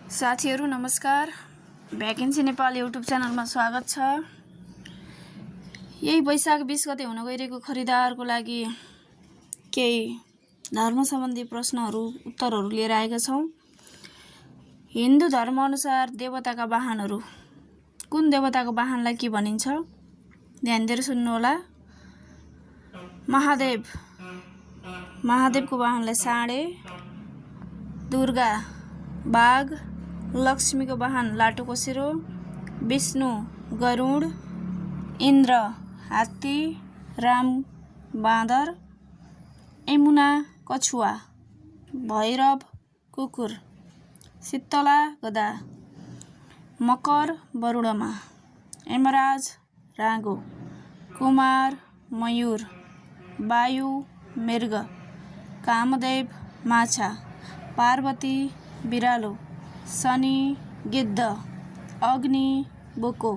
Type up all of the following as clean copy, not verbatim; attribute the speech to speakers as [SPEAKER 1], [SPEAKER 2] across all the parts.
[SPEAKER 1] साथीहरू नमस्कार। Vacancy Nepal YouTube च्यानलमा स्वागत छ। यही वैशाख 20 गते हुन गइरहेको खरिदारको लागि केही धर्म सम्बन्धी प्रश्नहरू उत्तरहरू लिएर आएका छौं। हिन्दू धर्म अनुसार देवताका वाहनहरू, कुन देवताको वाहनलाई के भनिन्छ? ध्यान दिएर सुन्नु होला। महादेव, महादेवको वाहनलाई साँडे, दुर्गा बाघ, लक्ष्मीको वाहन लाटोकोसेरो, विष्णु गरुड, इन्द्र हात्ती, राम बाँदर, यमुना कछुवा, भैरव कुकुर, शीतला गधा, मकर बरुडमा, यमराज राँगो, कुमार मयूर, वायु मृग, कामदेव माछा, पार्वती बिरालो, शनि गिद्ध, अग्नि बोको,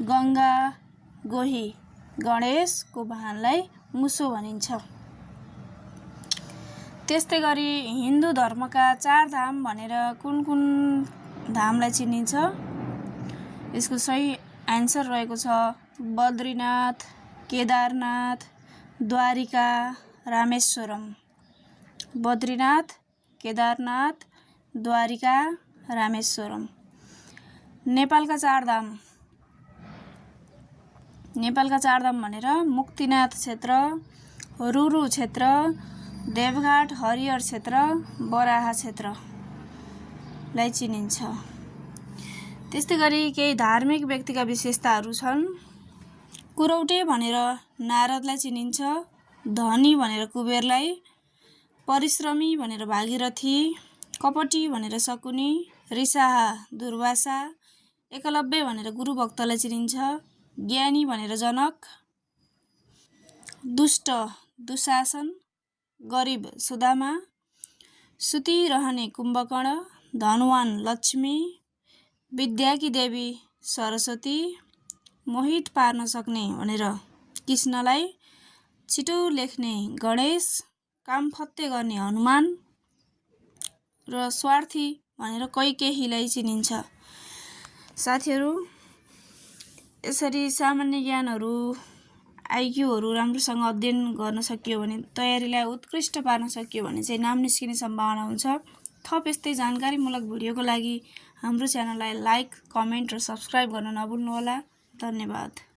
[SPEAKER 1] गंगा गोही, गणेशको वाहनलाई मुसो भनिन्छ। त्यस्तै गरी हिन्दू धर्मका 4 धाम भनेर कुन कुन धामलाई चिनिन्छ? यसको सही आन्सर रहेको छ बद्रीनाथ, केदारनाथ, द्वारिका, रामेश्वरम। बद्रीनाथ, केदारनाथ, द्वारिका, रामेश्वरम। नेपालका 4 धाम, नेपालका 4 धाम भनेर मुक्तिनाथ क्षेत्र, रुरु क्षेत्र, देवघाट हरिहर क्षेत्र, बराहा क्षेत्रलाई चिनिन्छ। त्यस्तै गरी केही धार्मिक व्यक्तिका विशेषताहरू छन्। कुरौटे भनेर नारदलाई चिनिन्छ, धनी भनेर कुबेरलाई, परिश्रमी भनेर भागीरथी, कपटी भनेर शकुनी, रिसाहा दुर्वासा, एकलव्य भनेर गुरुभक्तलाई चिनिन्छ, ज्ञानी भनेर जनक, दुष्ट दुशासन, गरिब सुदामा, सुतिरहने कुम्भकर्ण, धनवान लक्ष्मी, विद्याकी देवी सरस्वती, मोहित पार्न सक्ने भनेर कृष्णलाई, छिटो लेख्ने गणेश, काम फत्ते गर्ने हनुमान र स्वार्थी भनेर कैकेयीलाई चिनिन्छ। साथीहरू, यसरी सामान्य ज्ञानहरू, आइक्यूहरू राम्रोसँग अध्ययन गर्न सकियो भने, तयारीलाई उत्कृष्ट पार्न सकियो भने चाहिँ नाम निस्किने सम्भावना हुन्छ। थप यस्तै जानकारीमूलक भिडियोको लागि हाम्रो च्यानललाई लाइक, कमेन्ट र सब्स्क्राइब गर्न नभुल्नुहोला। धन्यवाद।